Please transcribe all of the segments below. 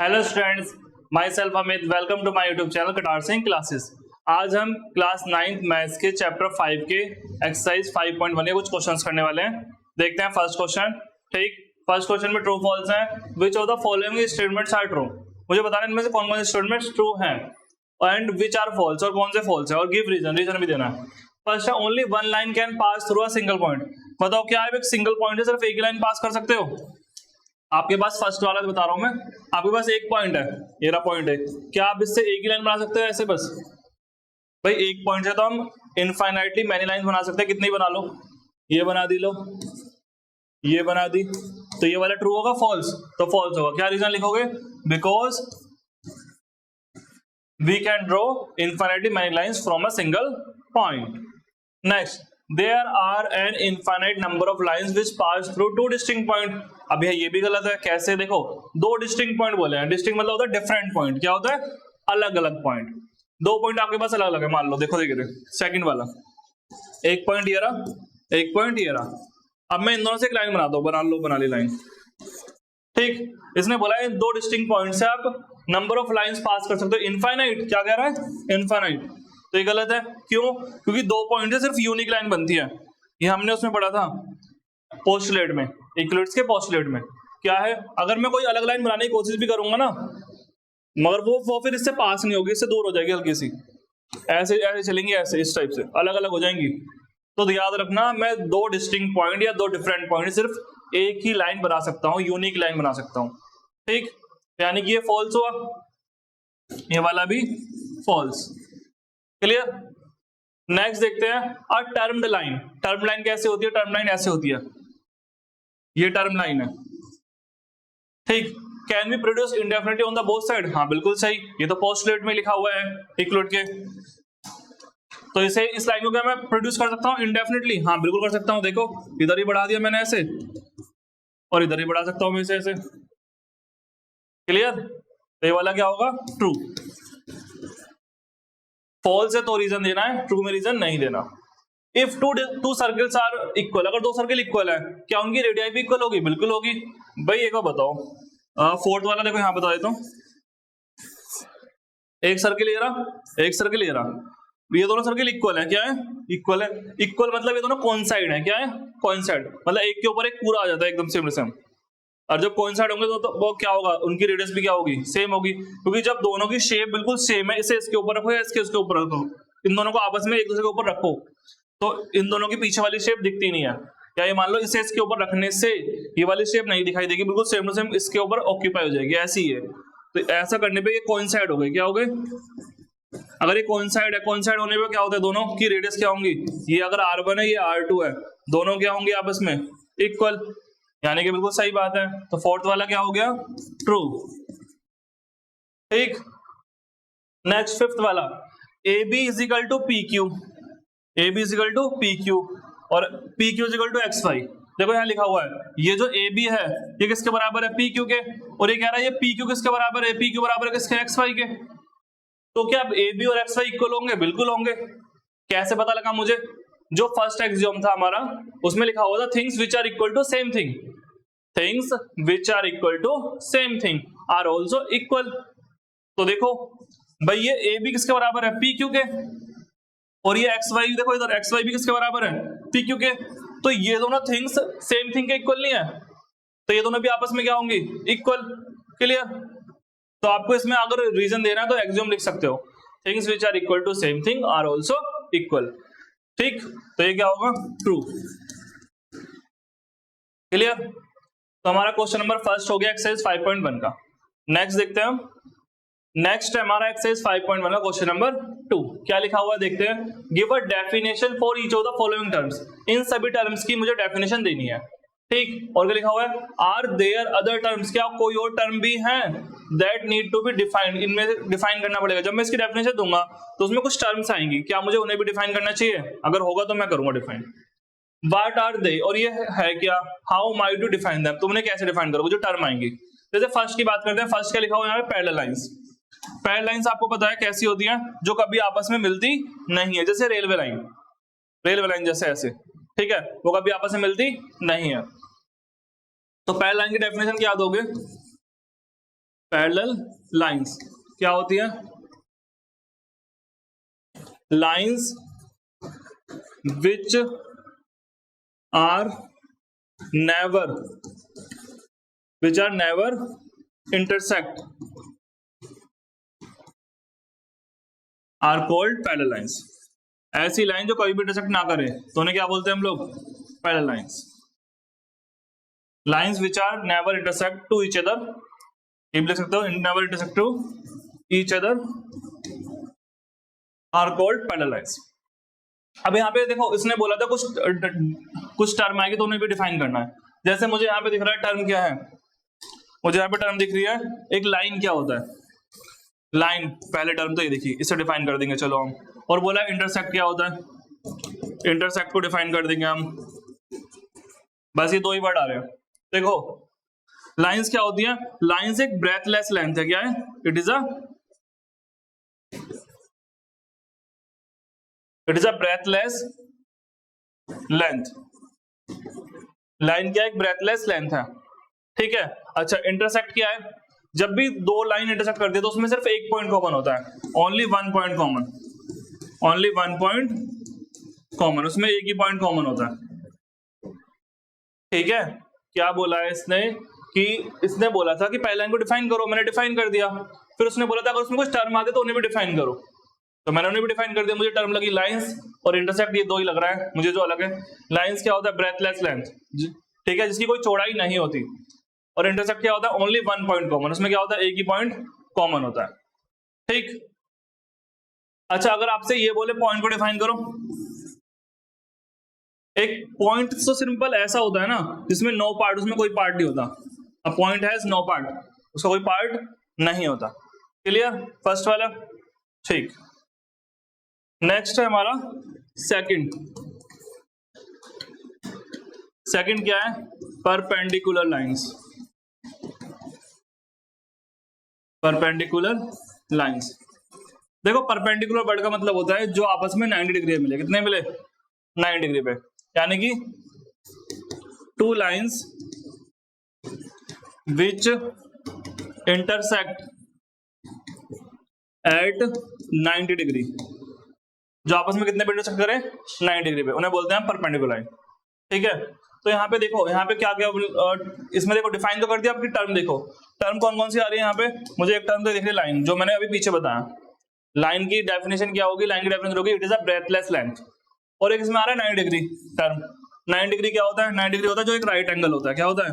Hello students, myself Amit. Welcome to my YouTube channel Katar Singh classes. आज हम class 9th maths के chapter 5 के exercise 5.1 के कुछ क्वेश्चंस करने वाले हैं। देखते हैं फर्स्ट क्वेश्चन। ठीक, फर्स्ट क्वेश्चन में ट्रू फॉल्स है। Which of the following statements are true. मुझे बताना इनमें से कौन कौन से स्टेटमेंट्स ट्रू हैं एंड विच आर फॉल्स, और कौन से फॉल्स है, और गिव रीजन, रीजन भी देना है। फर्स्ट है only one line can pass through a single point. बताओ क्या है, एक सिंगल पॉइंट है, सिर्फ एक ही लाइन पास कर सकते हो। आपके पास फर्स्ट वाला बता रहा हूं मैं, आपके पास एक पॉइंट है, ये रहा पॉइंट है, क्या आप इससे एक ही लाइन बना सकते हो ऐसे बस? भाई एक पॉइंट से तो हम इनफाइनाइटली मैनी लाइन बना सकते हैं, कितनी बना लो, ये बना दी लो, ये बना दी, तो ये वाला ट्रू होगा फॉल्स, तो फॉल्स होगा। क्या रीजन लिखोगे? Because we can draw infinitely many lines from a single point. Next, there are an infinite number of lines which pass through two distinct point। अब ये भी गलत है। कैसे? देखो, दो डिस्टिंक्ट पॉइंट बोले हैं। डिस्टिंक्ट मतलब होता है डिफरेंट पॉइंट। क्या होता है? अलग अलग पॉइंट। दो पॉइंट आपके पास अलग अलग है, मान लो। देखो देखिए, सेकंड वाला एक पॉइंट ये रहा, एक पॉइंट ये रहा। अब मैं इन दोनों से एक लाइन बनाता हूं, बना ली लाइन। ठीक, इसने बोला है दो डिस्टिंक्ट पॉइंट से आप नंबर ऑफ लाइंस पास कर सकते हो इनफाइनाइट। क्या कह रहा है? इनफाइनाइट। तो ये गलत है। क्यों? क्योंकि दो पॉइंट से सिर्फ यूनिक लाइन बनती है। ये हमने उसमें पढ़ा था पोस्टुलेट में, इक्विवेलेंस के पोस्टुलेट में। क्या है? अगर मैं कोई अलग लाइन बनाने की कोशिश भी करूंगा ना, मगर वो फिर इससे पास नहीं होगी, इससे दूर हो जाएगी हल्की सी, ऐसे ऐसे चलेंगी, ऐसे इस टाइप से अलग अलग हो जाएंगी। तो याद रखना, मैं दो डिस्टिंक्ट पॉइंट या दो डिफरेंट पॉइंट सिर्फ एक ही लाइन बना सकता हूँ, यूनिक लाइन बना सकता हूँ। ठीक, यानी कि ये फॉल्स हुआ, ये वाला भी फॉल्स। क्लियर? नेक्स्ट देखते हैं अ टर्म्ड लाइन। टर्म लाइन कैसे होती है? टर्म लाइन ऐसे होती है, ये टर्म लाइन है। ठीक, can be produce इंडेफिनिटली on the both side. हाँ बिल्कुल सही, ये तो पोस्टुलेट में लिखा हुआ है इक्विवेलेंट के। तो इसे, इस लाइन को क्या मैं प्रोड्यूस कर सकता हूँ इंडेफिनिटली? हाँ बिल्कुल कर सकता हूँ। देखो इधर ही बढ़ा दिया मैंने ऐसे, और इधर ही बढ़ा सकता हूँ मैं इसे ऐसे। क्लियर? तो ये वाला क्या होगा? ट्रू। फॉल्स है तो रीजन देना है, ट्रू में रीजन नहीं देना। If two circles are equal, अगर दो सर्कल इक्वल है, क्या उनकी रेडियाई भी इक्वल होगी? बिल्कुल होगी। भाई एक बार बताओ, फोर्थ वाला देखो, यहाँ बता देता हूँ। एक सर्कल ये रहा, एक सर्कल ये रहा, ये दोनों सर्कल इक्वल है। क्या है? इक्वल है। इक्वल मतलब ये दोनों कोइंसाइड है। क्या है? कोइंसाइड मतलब एक के ऊपर एक पूरा आ जाता है, एकदम सेम टू सेम। और जब कोइंसाइड होंगे तो वो क्या होगा? उनकी रेडियस भी क्या होगी? सेम होगी। क्योंकि जब दोनों की शेप बिल्कुल सेम है, इसे इसके ऊपर रखो या इसके ऊपर रखो, इन दोनों को आपस में एक दूसरे के ऊपर रखो, तो इन दोनों की पीछे वाली शेप दिखती नहीं है। क्या ये मान लो इसे इसके ऊपर रखने से ये वाली शेप नहीं दिखाई देगी, बिल्कुल सेम टू सेम इसके ऊपर ऑक्यूपाई हो जाएगी, ऐसी है। तो ऐसा करने पे ये कोइंसाइड हो गए। क्या हो गए? अगर ये कोइंसाइड है, कोइंसाइड होने पे क्या होता है? दोनों की रेडियस क्या होंगी? ये अगर R1 है, ये R2 है, दोनों क्या होंगे आपस में? इक्वल। यानी कि बिल्कुल सही बात है। तो फोर्थ वाला क्या हो गया? ट्रू। ठीक, नेक्स्ट फिफ्थ वाला, A B is equal to P Q. A B is equal to P Q और P Q is equal to X Y. देखो यहाँ लिखा हुआ है, ये जो ए बी है ये किसके बराबर है? पी क्यू के। और ये कह रहा है ये पी क्यू किसके बराबर है? पी क्यू बराबर है किसके? एक्स वाई के। तो क्या ए बी और एक्स वाई इक्वल होंगे? बिल्कुल होंगे। कैसे पता लगा मुझे? जो फर्स्ट एक्सियोम था हमारा, उसमें लिखा हुआ था things which are equal to same thing, things which are equal to same thing are also equal. तो देखो भाई, ये ए बी किसके बराबर है? पी क्यू के। और ये एक्स वाई, देखो इधर एक्स वाई भी किसके बराबर है? पी क्यू के। तो ये दोनों थिंग्स सेम थिंग के इक्वल नहीं है, तो ये दोनों भी आपस में क्या होंगी? इक्वल। क्लियर? तो आपको इसमें अगर रीजन देना है तो एक्सियोम लिख सकते हो, things which are equal to same thing are also equal. ठीक, तो ये क्या होगा? ट्रू। क्लियर? तो हमारा क्वेश्चन नंबर फर्स्ट हो गया एक्सरसाइज 5.1 का। नेक्स्ट देखते हैं हम। नेक्स्ट है हमारा एक्सरसाइज 5.1 का क्वेश्चन नंबर 2। क्या लिखा हुआ है देखते हैं। Give a definition for each of the following terms. इन सभी टर्म्स की मुझे डेफिनेशन देनी है। ठीक, और क्या लिखा हुआ है? आर देयर अदर टर्म्स, क्या कोई और टर्म भी हैं that need to be defined. इनमें से डिफाइन करना पड़ेगा। जब मैं इसकी डेफिनेशन दूंगा तो उसमें कुछ टर्म्स आएंगी, क्या मुझे उन्हें भी डिफाइन करना चाहिए? अगर होगा तो मैं करूंगा डिफाइन। What are they, और ये है क्या? How am I to define them, तुमने कैसे डिफाइन करोगे जो टर्म आएंगी? जैसे फर्स्ट की बात करते हैं। फर्स्ट क्या लिखा हुआ है यहाँ पे? Parallel lines. पैरेलल लाइंस आपको पता है कैसी होती हैं? जो कभी आपस में मिलती नहीं है, जैसे रेलवे लाइन। रेलवे लाइन जैसे ऐसे, ठीक है, वो कभी आपस में मिलती नहीं है। तो पैरेलल लाइन की डेफिनेशन क्या दोगे? पैरेलल लाइंस क्या होती है? Lines which are never intersect are called parallel lines. ऐसी लाइन जो कभी भी इंटरसेक्ट ना करे तो उन्हें क्या बोलते हैं हम लोग? Parallel lines. Lines which are never intersect to each other, ये लिख सकते हो, never intersect to each other are called parallel lines. अब यहाँ पे देखो, इसने बोला था कुछ टर्म आएगी तो उन्हें भी डिफाइन करना है। जैसे मुझे यहाँ पे दिख रहा है टर्म क्या है, मुझे यहाँ पे टर्म दिख रही है एक लाइन। क्या होता है लाइन? पहले टर्म तो ये देखिए, इसे डिफाइन कर देंगे चलो हम। और बोला इंटरसेक्ट क्या होता है, इंटरसेक्ट को डिफाइन कर देंगे हम। बस ये दो ही वर्ड आ रहे हैं। देखो लाइंस क्या होती है? लाइंस एक ब्रेथलेस लेंथ है। क्या है? It is a breathless length. Line क्या है? एक ब्रेथलेस लेंथ है, ठीक है। अच्छा, इंटरसेक्ट क्या है? जब भी दो लाइन इंटरसेक्ट करती है तो उसमें सिर्फ एक पॉइंट कॉमन होता है, only one point common, only one point common, उसमें एक ही पॉइंट कॉमन होता है, ठीक है। क्या बोला है इसने कि इसने बोला था कि पहले लाइन को डिफाइन करो, मैंने डिफाइन कर दिया। फिर उसने बोला था अगर उसमें कुछ टर्म आते तो उन्हें भी डिफाइन करो, तो मैंने उन्हें भी डिफाइन कर दिया। मुझे टर्म लगी लाइंस और इंटरसेक्ट, ये दो ही लग रहा है मुझे जो अलग है। लाइंस क्या होता है? ब्रेथलेस लेंथ, ठीक है, जिसकी कोई चौड़ाई नहीं होती। और इंटरसेक्ट क्या होता है? ओनली वन पॉइंट कॉमन, उसमें क्या होता है? एक ही पॉइंट कॉमन होता है, ठीक। अच्छा, अगर आपसे ये बोले पॉइंट को डिफाइन करो, एक पॉइंट तो सिंपल ऐसा होता है ना जिसमें नो पार्ट, उसमें कोई पार्ट नहीं होता। A point has no part, उसका कोई पार्ट नहीं होता। क्लियर फर्स्ट वाला? ठीक। नेक्स्ट है हमारा सेकंड। सेकंड क्या है? Perpendicular lines. परपेंडिकुलर लाइंस, देखो परपेंडिकुलर वर्ड का मतलब होता है जो आपस में 90 डिग्री मिले। कितने मिले? 90 डिग्री पे, यानी कि two lines which intersect at 90 degree, जो आपस में कितने पे इंटरसेक्ट करें? 90 डिग्री पे, उन्हें बोलते हैं परपेंडिकुलर लाइन, ठीक है। तो यहाँ पे देखो, यहाँ पे क्या क्या इसमें देखो डिफाइन तो कर दिया। आपकी टर्म देखो, टर्म कौन कौन सी आ रही है यहाँ पे? मुझे एक टर्म तो दिख रही है लाइन, जो मैंने अभी पीछे बताया। लाइन की डेफिनेशन क्या होगी? लाइन की डेफिनेशन होगी it is a breathless length. और एक इसमें आ रहा है 90 डिग्री टर्म। 90 डिग्री क्या होता है? 90 डिग्री होता है जो एक राइट एंगल होता है। क्या होता है?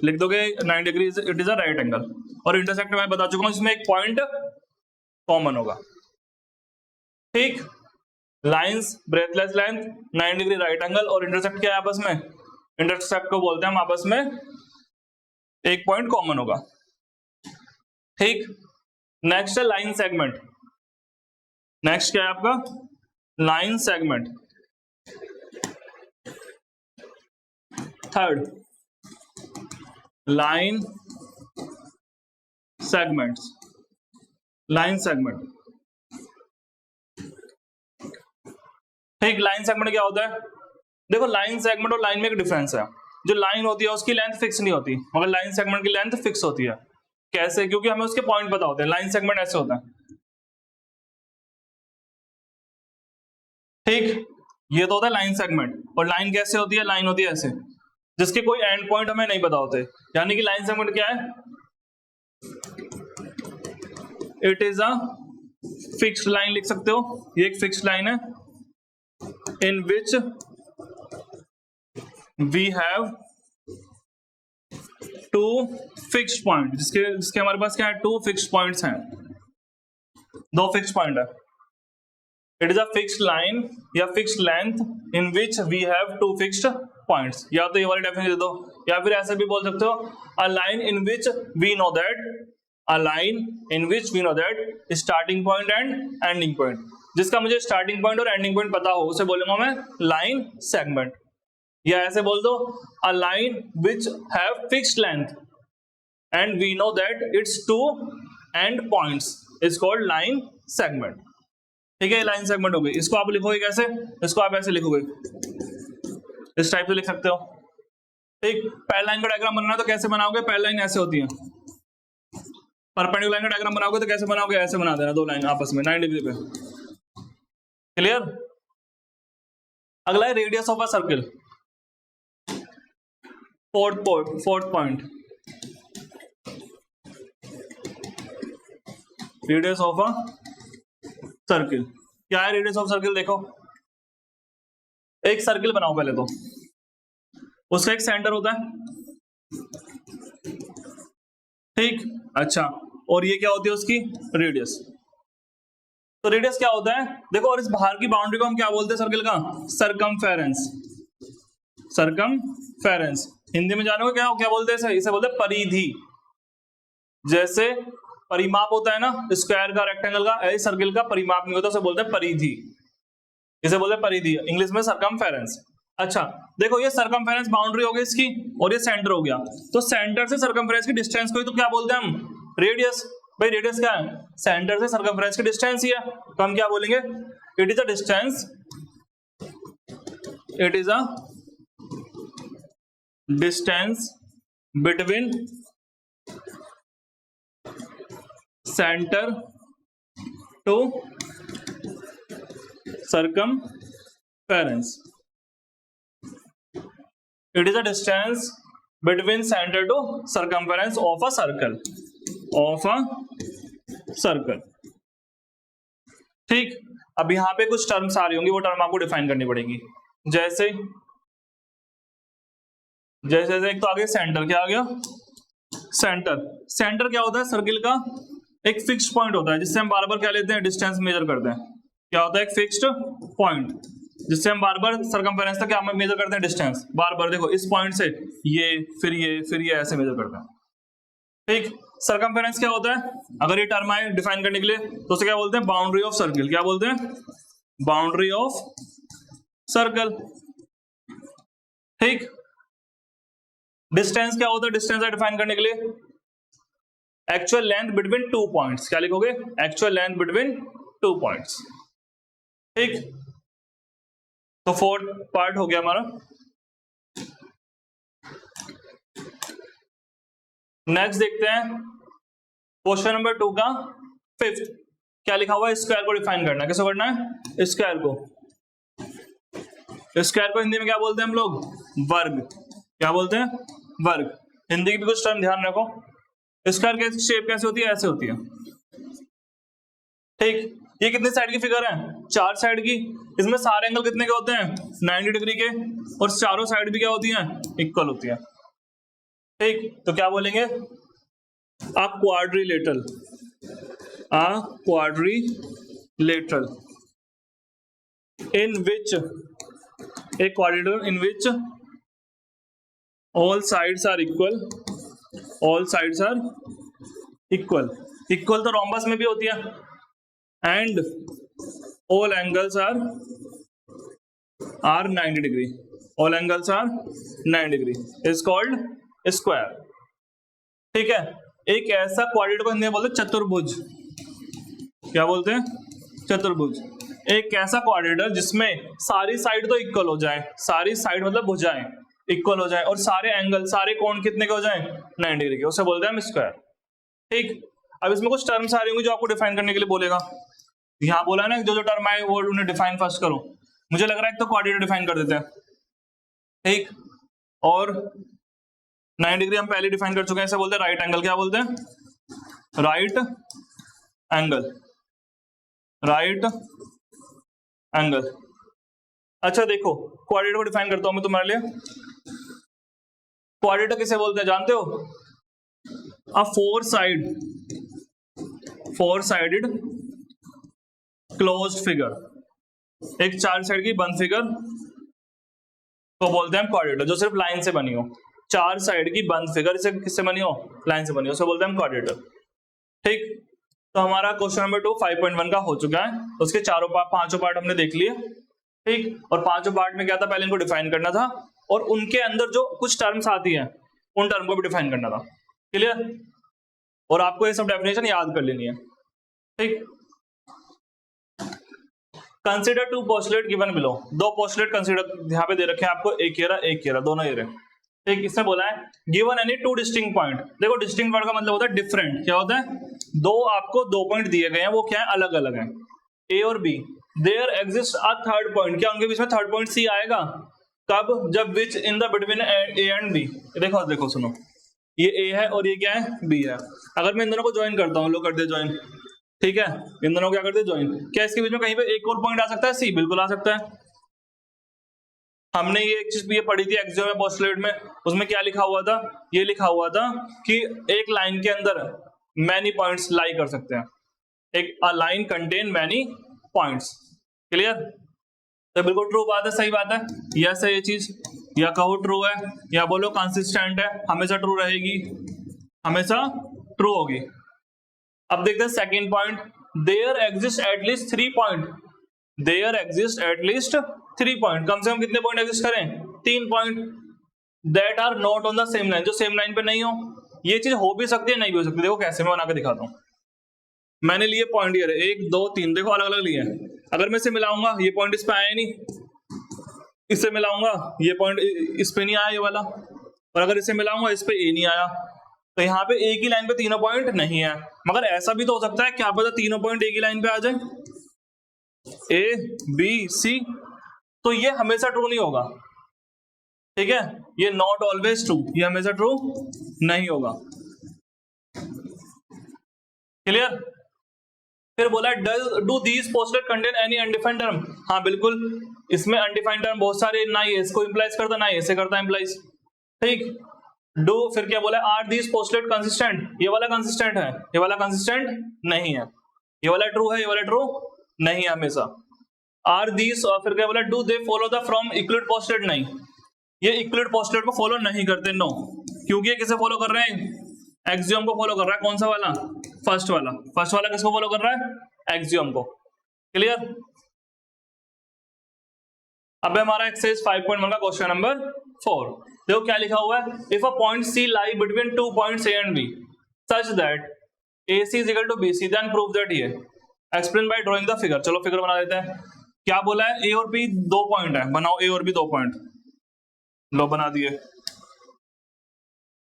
लिख दोगे 90 degree it is a right angle. और इंटरसेक्ट मैं बता चुका हूं, इसमें एक पॉइंट कॉमन होगा, ठीक। Lines breathless length, 90 degree right angle, और इंटरसेक्ट क्या है आपस में? इंटरसेक्ट को बोलते हैं हम आपस में एक पॉइंट कॉमन होगा, ठीक। नेक्स्ट है लाइन सेगमेंट। नेक्स्ट क्या है आपका? Line segment. Third, line segments. Line segment, ठीक। लाइन सेगमेंट क्या होता है? देखो लाइन सेगमेंट और लाइन में एक डिफरेंस है। जो लाइन होती है उसकी लेंथ फिक्स नहीं होती, मगर लाइन सेगमेंट की लेंथ फिक्स होती है। कैसे? क्योंकि हमें उसके पॉइंट पता होते हैं। लाइन सेगमेंट ऐसे होता है, ठीक। ये तो होता है लाइन सेगमेंट। और लाइन कैसे होती है? लाइन होती है ऐसे, जिसके कोई एंड पॉइंट हमें नहीं पता होते। यानी कि लाइन सेगमेंट क्या है? It is a fixed line, लिख सकते हो, ये एक फिक्स्ड लाइन है। In which we have two fixed point, जिसके हमारे पास क्या है? टू फिक्स्ड पॉइंट्स हैं, दो फिक्स्ड पॉइंट है। It is a fixed line या fixed length in which we have two fixed points. या तो ये वाली डेफिनेशन दे दो, या फिर ऐसे भी बोल सकते हो, a line in which we know that, a line in which we know that starting point and ending point. जिसका मुझे स्टार्टिंग पॉइंट और एंडिंग पॉइंट पता हो उसे बोलूंगा मैं लाइन सेगमेंट। या ऐसे बोल दो, a line which have fixed length and we know that its two end points is called line segment, ठीक है। लाइन सेगमेंट हो गई। इसको आप लिखोगे कैसे? इसको आप ऐसे लिखोगे, इस टाइप से लिख सकते हो, ठीक। पैरेलल लाइन का डायग्राम बनाना है तो कैसे बनाओगे? पैरेलल लाइन ऐसे होती है, परपेंडिकुलर लाइन का डायग्राम बनाओगे तो कैसे बनाओगे, ऐसे बना देना, दो लाइन आपस में 90 डिग्री पे। क्लियर? अगला है radius of a circle, fourth point, radius of a circle. क्या है रेडियस ऑफ सर्किल? देखो, एक सर्किल बनाओ पहले तो, उसका एक सेंटर होता है, ठीक, अच्छा, और ये क्या होती है उसकी रेडियस। तो रेडियस क्या होता है देखो, और इस बाहर की बाउंड्री को हम क्या बोलते हैं सर्किल का? सरकमफेरेंस। सरकमफेरेंस हिंदी में जानोगे क्या क्या बोलते हैं इसे बोलते हैं परिधि। जैसे परिमाप होता है ना स्क्वायर का, रेक्टेंगल का, ऐसे सर्किल का परिमाप नहीं होता, उसे बोलते हैं परिधि, इसे बोलते हैं परिधि, इंग्लिश में सरकमफेरेंस। अच्छा देखो, ये सरकमफेरेंस बाउंड्री हो गई इसकी, और ये सेंटर हो गया, तो सेंटर से सरकमफेरेंस की डिस्टेंस को ही तो क्या बोलते हैं हम? रेडियस। भाई रेडियस क्या है? सेंटर से सरकमफेरेंस की डिस्टेंस ही है, तो हम क्या बोलेंगे? It is a distance, it is a distance between centre to circumference. It is a distance between center to circumference of a circle. Of a circle. ठीक, अब यहां पे कुछ टर्म्स आ रही होंगी, वो टर्म आपको डिफाइन करनी पड़ेगी। जैसे जैसे एक तो आ गया सेंटर, क्या आ गया? सेंटर। सेंटर क्या होता है? सर्किल का एक फिक्स्ड पॉइंट होता है, जिससे हम बार बार क्या लेते हैं? डिस्टेंस मेजर करते हैं। क्या होता है? एक फिक्स्ड पॉइंट, जिससे हम बार बार सरकमफेरेंस तक क्या मेजर करते हैं? डिस्टेंस। बार बार देखो, इस पॉइंट से ये, फिर ये ऐसे मेजर करते हैं, ठीक। सरकमफेरेंस क्या होता है? अगर ये टर्म आए डिफाइन करने के लिए तो उसे क्या बोलते हैं? Boundary of circle. क्या बोलते हैं? बाउंड्री ऑफ सर्कल, ठीक। डिस्टेंस क्या होता है? डिस्टेंस है डिफाइन करने के लिए actual length between two points. क्या लिखोगे? Actual length between two points, ठीक। तो फोर्थ पार्ट हो गया हमारा। नेक्स्ट देखते हैं क्वेश्चन नंबर 2 का फिफ्थ। क्या लिखा हुआ है? स्क्वायर को डिफाइन करना है। कैसे करना है? स्क्वायर को, स्क्वायर को हिंदी में क्या बोलते हैं हम लोग? वर्ग। क्या बोलते हैं? वर्ग। हिंदी की भी कुछ टर्म ध्यान रखो। स्क्वायर की शेप कैसे होती है? ऐसे होती है, ठीक। ये कितनी साइड की फिगर है? 4 साइड की। इसमें सारे एंगल कितने के होते हैं? 90 डिग्री के, और चारों साइड भी क्या होती हैं? इक्वल होती है, ठीक। तो क्या बोलेंगे? अ quadrilateral, a quadrilateral in which a quadrilateral in which all sides are equal, all sides are equal, equal तो रोम्बस में भी होती है, and all angles are 90 degree, all angles are 90 degree is called square, ठीक है। एक ऐसा quadrilateral को हिंदी में बोलते हैं चतुर्भुज। क्या बोलते हैं? चतुर्भुज। एक ऐसा क्वाड्रिलेटरल जिसमें सारी साइड तो इक्वल हो जाए, सारी साइड मतलब भुजाएं इक्वल हो जाए, और सारे एंगल, सारे कोण कितने के हो जाए? 90 डिग्री के, उसे बोलते हैं हम स्क्वायर, ठीक। अब इसमें कुछ टर्म्स आ रही होंगी जो आपको डिफाइन करने के लिए बोलेगा। यहाँ बोला है ना, जो जो टर्म आए वो उन्हें डिफाइन फर्स्ट करो। मुझे लग रहा है एक तो क्वाड्रिलेटरल डिफाइन कर देते हैं, ठीक, और 90 डिग्री हम पहले डिफाइन कर चुके हैं, इसे बोलते हैं राइट एंगल। क्या बोलते हैं? Right angle, right angle. अच्छा देखो, क्वाड्रिलेटरल को डिफाइन करता हूं मैं तुम्हारे लिए। क्वाड्रिलेटरल किसे बोलते हैं जानते हो? अ फोर साइडेड क्लोज्ड फिगर, एक 4 साइड की बंद फिगर को बोलते हैं हम क्वाड्रिलेटरल, जो सिर्फ लाइन से बनी हो। 4 साइड की बंद फिगर इसे किससे बनी हो? लाइन से बनी हो, उसे बोलते हैं हम क्वाड्रिलेटरल, ठीक। तो हमारा क्वेश्चन नंबर 2 5.1 का हो चुका है। उसके पांचों पार्ट हमने देख लिए, ठीक। और पांचों पार्ट में क्या था? पहले इनको डिफाइन करना था, और उनके अंदर जो कुछ टर्म्स आती हैं उन टर्म को भी डिफाइन करना था। क्लियर? और आपको ये सब डेफिनेशन याद कर लेनी है, ठीक। Consider 2 postulate given below. 2 postulate consider यहाँ पे दे रखे हैं आपको, एक ये रहा, एक ये रहा, दोनों ये रहे। ठीक, इसमें बोला है given any two distinct point. देखो डिस्टिंक्ट पॉइंट का मतलब होता है डिफरेंट। क्या होता है? दो आपको दो पॉइंट दिए गए हैं, वो क्या है? अलग अलग है, ए और B. There exist a third point. क्या उनके बीच में थर्ड पॉइंट सी आएगा? कब? जब which in the between A and B. देखो देखो सुनो, ये ए है और ये क्या है? बी है। अगर मैं इन दोनों को ज्वाइन करता हूँ, लो कर दे ज्वाइन, ठीक है, इन दोनों को क्या करते हैं? ज्वाइन। क्या इसके बीच में कहीं पे एक और पॉइंट आ सकता है? सी, बिल्कुल आ सकता है। हमने ये एक चीज ये पढ़ी थी एक्सियोम में, पोस्टुलेट में, उसमें क्या लिखा हुआ था? ये लिखा हुआ था कि एक लाइन के अंदर मैनी पॉइंट्स लाई कर सकते हैं। एक a line contain many points. Clear? तो बिल्कुल ट्रू बात है, सही बात है। यस है ये चीज, या कहो ट्रू है, या बोलो कंसिस्टेंट है, हमेशा ट्रू रहेगी, हमेशा ट्रू होगी। अब देखते हैं second point, there exist at least 3 point. There exist at least 3 point. कम से कम कितने पॉइंट एग्जिस्ट करें? 3 point that are not on the same line, जो सेम लाइन पे नहीं हो। ये चीज हो भी सकती है, नहीं भी हो सकती। देखो कैसे, मैं बना के दिखाता हूं। मैंने लिए पॉइंट, ये 1 2 3, देखो अलग अलग लिए हैं। अगर मैं इसे मिलाऊंगा, ये पॉइंट इस पे आया नहीं, इससे मिलाऊंगा, ये पॉइंट इस पे नहीं आया ये वाला, और अगर इसे मिलाऊंगा इस पे ए नहीं आया। तो यहाँ पे एक ही लाइन पे तीनों पॉइंट नहीं है। मगर ऐसा भी तो हो सकता है, क्या पता तीनों पॉइंट एक ही लाइन पे आ जाए, ए बी सी। तो ये हमेशा ट्रू नहीं होगा, ठीक है, ये नॉट ऑलवेज ट्रू, ये हमेशा ट्रू नहीं होगा। क्लियर? फिर बोला do these postulate contain any undefined term. हाँ बिल्कुल, इसमें अनडिफाइंड टर्म बहुत सारे, ना ये इसको इंप्लाइज करता, ना ये इसे करता इंप्लाइज। ठीक, डू, फिर क्या बोला? Are these postulate consistent. ये वाला कंसिस्टेंट है, ये वाला कंसिस्टेंट नहीं है। ये वाला ट्रू है, ये वाला ट्रू नहीं है हमेशा। आर दीज, और फिर क्या बोला? Do they follow the from Euclid postulate. नहीं, ये इक्वलिड पोस्टलेट को फॉलो नहीं करते, नो। क्योंकि ये किसे फॉलो कर रहे हैं? एक्सियोम को फॉलो कर रहा है। कौन सा वाला? फर्स्ट वाला। फर्स्ट वाला किसको फॉलो कर रहा है? एक्सियोम को। क्लियर? अब हमारा एक्सरसाइज 5.1 का क्वेश्चन नंबर 4। देखो क्या लिखा हुआ है, if a point C lie between 2 points A and B such that AC is equal to BC, then prove that ये। Explain by drawing the figure. चलो फिगर बना देते हैं। क्या बोला है? ए और बी 2 पॉइंट है, बनाओ ए और बी 2 पॉइंट। लो बना दिए,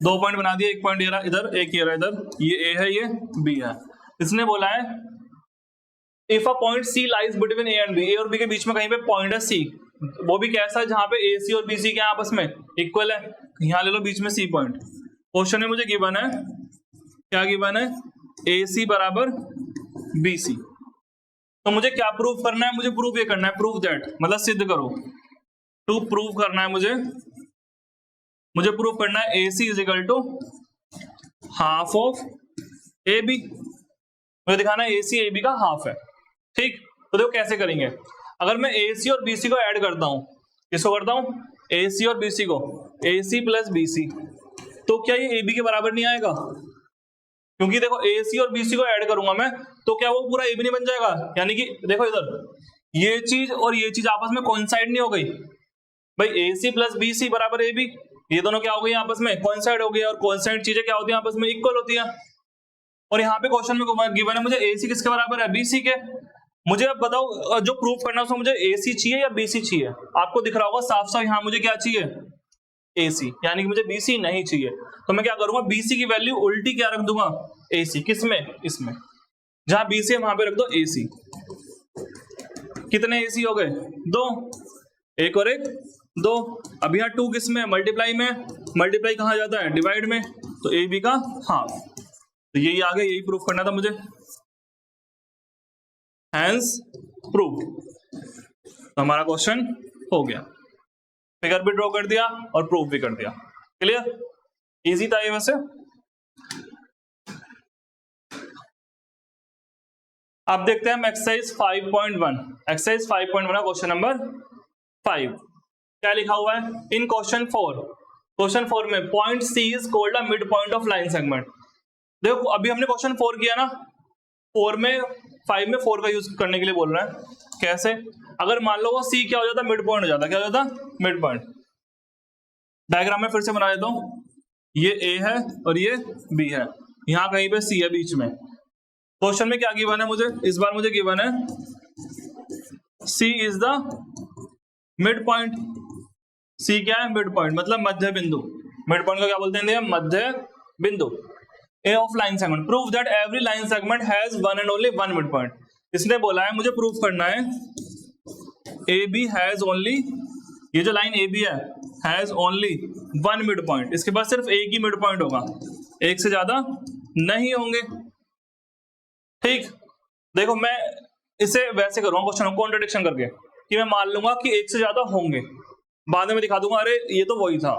2 पॉइंट बना दिए। एक पॉइंट ये रहा इधर, एक ये रहा इधर, ये ए है, ये बी है। इसने बोला है if a point C lies between A and B, A और बी के बीच में कहीं पे पॉइंट है सी, वो भी कैसा है? जहां पे ए सी और बी सी क्या आपस में इक्वल है। यहां ले लो बीच में सी पॉइंट। क्वेश्चन में मुझे गिवन है, क्या गिवन है? ए सी बराबर बी सी। तो मुझे क्या प्रूव करना है? मुझे प्रूव ये करना है, प्रूव दैट, मतलब सिद्ध करो। टू प्रूव करना है मुझे प्रूव करना है A C is equal to half of A B. मुझे दिखाना है ए सी ए बी का हाफ है। ठीक, तो देखो कैसे करेंगे। अगर मैं ए सी और बी सी को ऐड करता हूं, किसको करता हूं? ए सी और बी सी को, ए सी प्लस बी सी, तो क्या ये ए बी के बराबर नहीं आएगा? क्योंकि देखो ए सी और बी सी को ऐड करूंगा मैं, तो क्या वो पूरा ए बी नहीं बन जाएगा? यानी कि देखो इधर ये चीज और ये चीज आपस में कोइंसाइड नहीं हो गई भाई। ए सी प्लस बी सी बराबर ए बी, ये दोनों क्या हो गई आपस में? कोइंसाइड हो गई। और कोइंसाइड चीजें क्या होती है? आपस में इक्वल होती है। और यहाँ पे क्वेश्चन में गिवन है मुझे ए सी किसके बराबर है? बी सी के। मुझे अब बताओ जो प्रूफ करना है उसमें मुझे ए सी चाहिए या बी सी चाहिए? आपको दिख रहा होगा साफ साफ यहाँ मुझे क्या चाहिए? ए सी, यानी कि मुझे बी सी नहीं चाहिए। तो मैं क्या करूंगा? बी सी की वैल्यू उल्टी क्या रख दूंगा? ए सी। किसमें? इसमें। जहां बी सी है वहां पे रख दो ए सी। कितने ए सी हो गए? 2, एक और एक 2। अब यहाँ 2 किसमें? मल्टीप्लाई में। मल्टीप्लाई कहाँ जाता है? डिवाइड में। तो ए बी का हाफ। तो यही आ गया, यही प्रूफ करना था मुझे, हैंस प्रूफ। तो हमारा क्वेश्चन हो गया, फिगर भी ड्रॉ कर दिया और प्रूफ भी कर दिया। क्लियर? इजी था ये वैसे। अब देखते हैं हम एक्सरसाइज 5.1। एक्सरसाइज 5.1 का क्वेश्चन नंबर 5। क्या लिखा हुआ है? इन क्वेश्चन 4 में point C is called a mid point of line segment. देखो अभी हमने क्वेश्चन 4 किया ना, 5 में 4 का यूज करने के लिए बोल रहा है। कैसे? अगर मान लो वो सी क्या हो जाता? मिड पॉइंट हो जाता। क्या हो जाता? Mid point. डायग्राम में फिर से बना देता हूं। ये ए है और ये बी है, यहां कहीं पे सी है बीच में। क्वेश्चन में क्या गिवन है मुझे? इस बार मुझे गिवन है सी इज द मिड पॉइंट। सी क्या है? मिड पॉइंट, मतलब मध्य बिंदु। मिड पॉइंट को क्या बोलते हैं, मध्य बिंदु। A of line segment, prove that every line segment has one and only one mid point. इसने बोला है मुझे प्रूव करना है ए बी हैज ओनली, ये जो लाइन ए बी है has only one mid point, इसके पास सिर्फ एक ही मिड पॉइंट होगा, एक से ज्यादा नहीं होंगे। ठीक, देखो मैं इसे वैसे करूंगा क्वेश्चन को कॉन्ट्रडिक्शन करके, कि मैं मान लूंगा कि एक से ज्यादा होंगे, बाद में मैं दिखा दूंगा अरे ये तो वही था,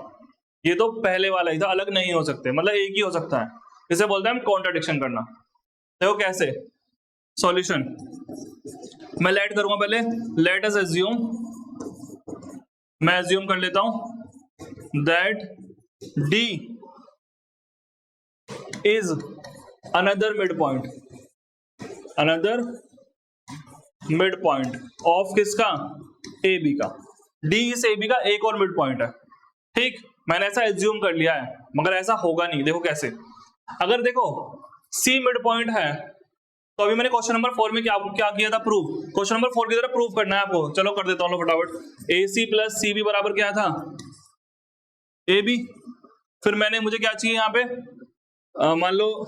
ये तो पहले वाला ही था, अलग नहीं हो सकते, मतलब एक ही हो सकता है। इसे बोलते हैं हम कॉन्ट्रडिक्शन करना। देखो कैसे, सॉल्यूशन मैं लेट करूंगा पहले, लेट अस अज्यूम, मैं अज्यूम कर लेता हूं that D is another mid point, another mid point of किसका, ए बी का। डी इस ए बी का एक और मिड पॉइंट है। ठीक, मैंने ऐसा एज्यूम कर लिया है, मगर ऐसा होगा नहीं। देखो कैसे, अगर देखो सी मिड पॉइंट है, तो अभी मैंने क्वेश्चन नंबर 4 में क्या किया था, प्रूव। क्वेश्चन नंबर 4 की तरह प्रूव करना है आपको, चलो कर देता हूँ फटाफट। ए सी प्लस सी बी बराबर क्या था, ए बी। फिर मैंने, मुझे क्या चाहिए यहाँ पे, मान लो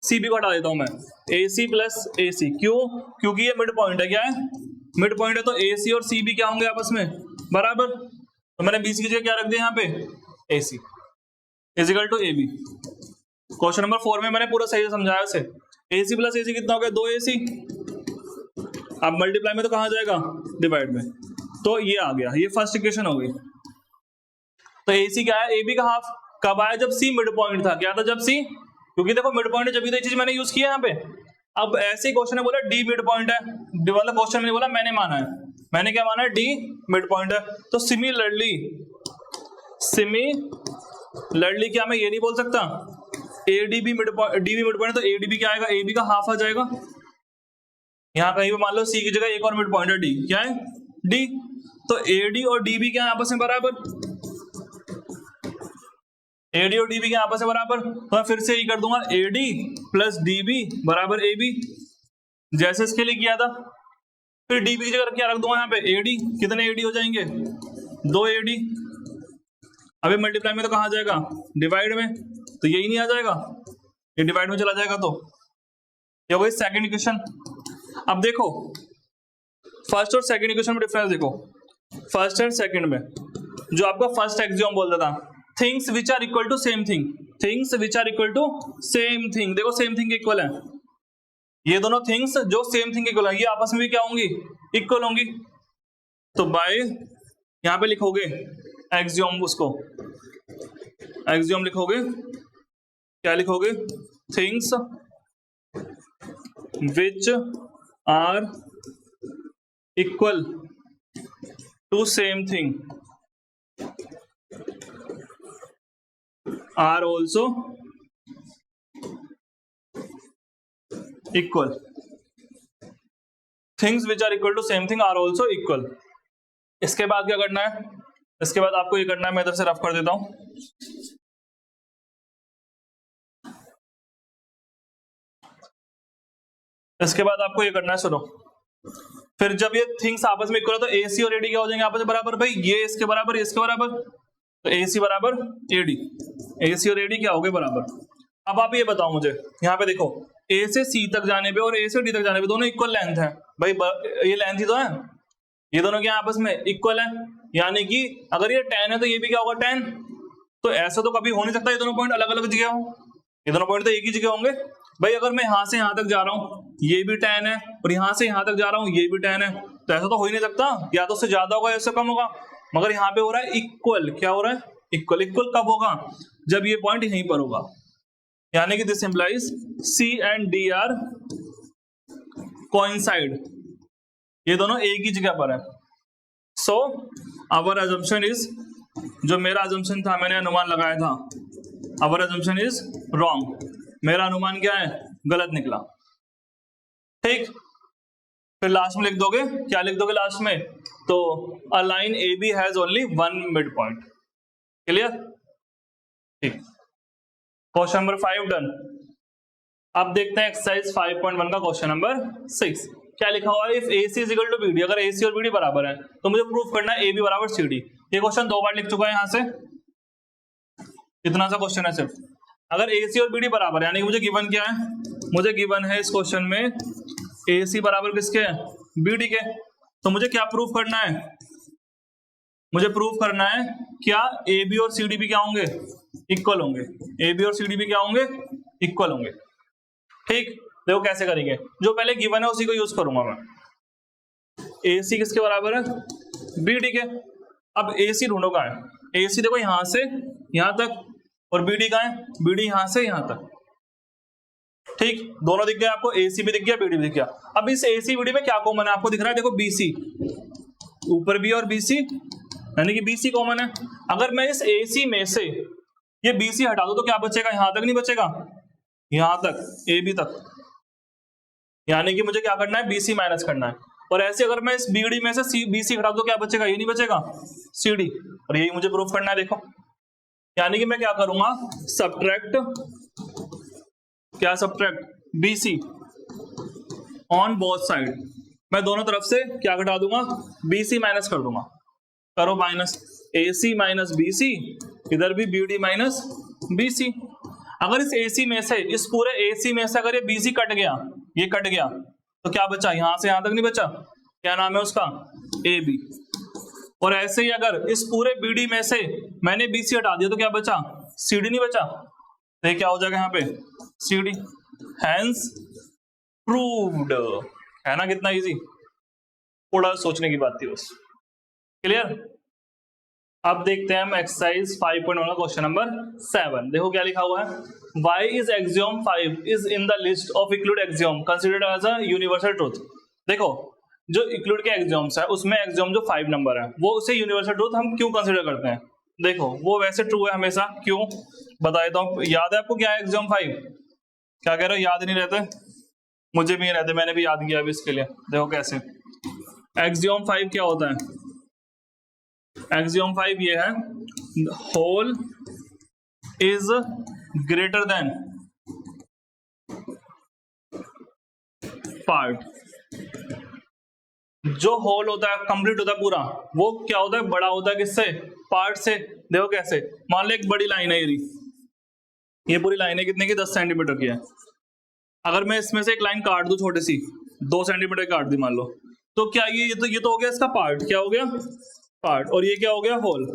सी बी को हटा देता हूं मैं, ए सी प्लस ए सी। क्यों, क्योंकि ये मिड पॉइंट है, क्या है, मिड पॉइंट है, तो ए सी और सी बी क्या होंगे आपस में बराबर। तो मैंने बी सी की जगह क्या रख दिया यहाँ पे, A C is equal to A B. Question number 4 में मैंने पूरा सही से समझाया उसे, ए सी प्लस ए सी कितना हो गया, 2 ए सी। अब मल्टीप्लाई में तो कहाँ जाएगा, डिवाइड में, तो ये आ गया, ये फर्स्ट इक्वेशन हो गई। तो ए सी क्या है, ए बी का हाफ। कब आया, जब सी मिड पॉइंट था। क्या था, जब सी, क्योंकि देखो मिड पॉइंट है, जब ये चीज मैंने यूज किया यहाँ पे। अब ऐसे ही क्वेश्चन ने बोला डी मिड पॉइंट है, मतलब क्वेश्चन में बोला, मैंने माना है, मैंने क्या माना है, डी मिड पॉइंट है। तो सिमिलरली क्या मैं ये नहीं बोल सकता A D B mid point, D B mid point, तो ए डी बी क्या आएगा, ए बी का हाफ आ जाएगा। यहाँ कहीं पे मान लो सी की जगह एक और मिड पॉइंट है, डी क्या है, डी। तो ए डी और डी बी क्या है आपस में बराबर, एडी और डीबी के आपस में बराबर। तो मैं फिर से ये कर दूंगा, एडी प्लस डीबी बराबर ए बी, जैसे इसके लिए किया था। फिर डीबी की जगह क्या रख दूंगा यहाँ पे, एडी। कितने एडी हो जाएंगे, 2 एडी। अभी मल्टीप्लाई में तो कहाँ जाएगा, डिवाइड में, तो यही नहीं आ जाएगा, ये डिवाइड में चला जाएगा। तो ये हो गई सेकंड इक्वेशन। अब देखो फर्स्ट और सेकंड इक्वेशन में डिफरेंस देखो। फर्स्ट एंड सेकंड में जो आपका फर्स्ट एक्सियोम बोलता था, things which are equal to same thing, things which are equal to same thing. देखो सेम थिंग इक्वल है, ये दोनों थिंग्स जो सेम थिंग इक्वल है, ये आपस में भी क्या होंगी, इक्वल होंगी। तो बाय यहां पे लिखोगे एक्सियोम, उसको एक्सियोम लिखोगे, क्या लिखोगे, things which are equal to same thing are also equal, things which are equal to same thing are also equal। इसके बाद क्या करना है, इसके बाद आपको ये करना है, मैं इधर से रफ कर देता हूं। इसके बाद आपको ये करना है, सुनो, फिर जब ये थिंग्स आपस में इक्वल हो तो ए सी और एडी क्या हो जाएंगे आपस में बराबर। भाई ये इसके बराबर, ये इसके बराबर, तो ए सी बराबर एडी, ए सी और एडी क्या हो गए बराबर। अब आप ये बताओ मुझे, यहाँ पे देखो ए से सी तक जाने पे और ए से डी तक जाने पे दोनों इक्वल लेंथ है। भाई ये लेंथ ही तो है, ये दोनों क्या आपस में इक्वल है, यानी कि अगर ये 10 है तो ये भी क्या होगा 10। तो ऐसा तो कभी हो नहीं सकता ये दोनों पॉइंट अलग अलग जगह हो, ये दोनों पॉइंट तो एक ही जगह होंगे। भाई अगर मैं यहाँ से यहाँ तक जा रहा हूँ, ये भी 10 है, और यहाँ से यहाँ तक जा रहा हूँ, ये भी 10 है, तो ऐसा तो हो ही नहीं सकता, या तो उससे ज्यादा होगा या उससे कम होगा। मगर यहाँ पे हो रहा है इक्वल, क्या हो रहा है, इक्वल। इक्वल कब होगा, जब ये पॉइंट यहीं पर होगा, यानी कि this implies C and D are coincide, ये दोनों एक ही जगह पर है। सो आवर अजम्पशन इज, जो मेरा अजम्पशन था, मैंने अनुमान लगाया था, आवर अजम्पशन इज रॉन्ग, मेरा अनुमान क्या है, गलत निकला। ठीक, फिर लास्ट में लिख दोगे, क्या लिख दोगे लास्ट में, तो a line A B has only one mid point. Clear, ठीक। Question number 5 done. अब देखते हैं एक्सरसाइज 5.1 का क्वेश्चन नंबर 6। क्या लिखा हुआ है, if AC is equal to BD, अगर AC और BD बराबर है तो मुझे प्रूफ करना है AB बराबर CD। ये क्वेश्चन 2 बार लिख चुका है यहाँ से, इतना सा क्वेश्चन है सिर्फ। अगर AC और BD बराबर है, यानी कि मुझे गिवन क्या है, मुझे गिवन है इस क्वेश्चन में AC बराबर किसके है, BD के। तो मुझे क्या प्रूफ करना है, मुझे प्रूफ करना है क्या AB और CD भी क्या होंगे, इक्वल होंगे। AB और CD भी क्या होंगे, इक्वल होंगे। ठीक, देखो कैसे करेंगे, जो पहले गिवन है उसी को यूज करूंगा मैं। AC किसके बराबर है, BD के। अब AC ढूंढो कहाँ है, AC देखो यहां से यहां तक, और BD कहाँ है, BD यहां से यहां तक। ठीक, दोनों दिख गए आपको, AC भी दिख गया, BD भी दिख गया। अब इस AC BD में क्या कॉमन है, आपको दिख रहा है, देखो BC, ऊपर B और BC, यानी कि BC कॉमन है। अगर मैं इस AC में से ये BC हटा दूं तो क्या बचेगा, यहां तक नहीं बचेगा, यहां तक, AB तक, यानी कि मुझे क्या करना है, BC माइनस करना है। और ऐसे अगर मैं इस BD में से BC हटा दूं तो क्या बचेगा, ये नहीं बचेगा, CD, और यही मुझे प्रूफ करना है। देखो, यानी कि मैं क्या करूंगा, सब्ट्रैक्ट, क्या subtract, BC on both side, मैं दोनों तरफ से क्या घटा दूंगा, BC माइनस कर दूंगा। करो माइनस, AC माइनस BC, इधर भी BD माइनस BC। अगर इस AC में से, इस पूरे AC में से अगर ये BC कट गया, ये कट गया, तो क्या बचा, यहां से यहां तक नहीं बचा, क्या नाम है उसका, AB। और ऐसे ही अगर इस पूरे BD में से मैंने BC हटा दिया तो क्या बचा, CD नहीं बचा, तो ये क्या हो जाएगा यहाँ पे, CD। हैंस प्रूव्ड, है ना, कितना इजी, थोड़ा सोचने की बात थी बस। क्लियर। अब देखते हैं हम एक्सरसाइज 5.1 का क्वेश्चन नंबर 7। देखो क्या लिखा हुआ है, why is axiom 5 is in the list of Euclid axiom considered as a universal truth। देखो, जो Euclid के एग्जाम्स है उसमें एग्जाम जो 5 नंबर है वो उसे यूनिवर्सल ट्रूथ हम क्यों कंसीडर करते हैं। देखो, वो वैसे ट्रू है हमेशा, क्यों बता देता हूँ। याद है आपको क्या है एग्जाम 5, क्या कह रहे हो, याद नहीं रहते, मुझे भी नहीं रहते, मैंने भी याद किया अभी इसके लिए। देखो कैसे, एग्जाम 5 क्या होता है, एग्जाम 5 ये है, whole is greater than part. जो होल होता है, कंप्लीट होता है पूरा, वो क्या होता है, बड़ा होता है किससे, पार्ट से। देखो कैसे, मान लो एक बड़ी लाइन है, ये पूरी लाइन है कितने की, 10 सेंटीमीटर की है। अगर मैं इसमें से एक लाइन काट दूं छोटी सी, 2 सेंटीमीटर काट दी मान लो, तो क्या ये तो हो गया इसका पार्ट, क्या हो गया, पार्ट, और ये क्या हो गया, होल।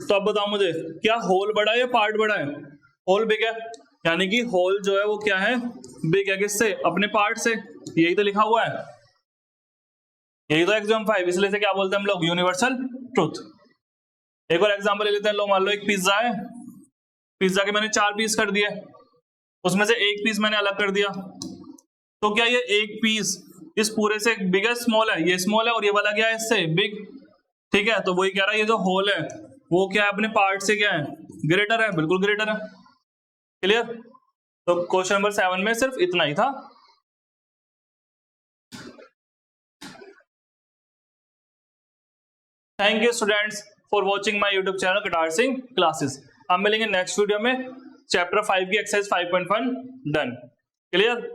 तो अब बताओ मुझे, क्या होल बड़ा है या पार्ट बड़ा है, होल बिग है, यानी कि होल जो है वो क्या है, बिग है, किससे, अपने पार्ट से। यही तो लिखा हुआ है, यही तो एग्जाम 5, इसलिए से क्या बोलते हैं हम लोग, यूनिवर्सल ट्रूथ। एक और एग्जांपल ले लेते हैं, लो मान लो एक पिज्जा है, पिज्जा के मैंने 4 पीस कर दिए, उसमें से एक पीस मैंने अलग कर दिया, तो क्या ये एक पीस इस पूरे से बिग है, स्मॉल है, ये स्मॉल है, और ये वाला क्या है, इससे बिग। ठीक है, तो वही कह रहा है, ये जो होल है वो क्या है, अपने पार्ट से क्या है, ग्रेटर है, बिल्कुल ग्रेटर है। क्लियर। तो क्वेश्चन नंबर 7 में सिर्फ इतना ही था। Thank you students for watching my YouTube channel Katar Singh classes. हम मिलेंगे नेक्स्ट वीडियो में, चैप्टर 5 की एक्सरसाइज 5.1 डन। क्लियर।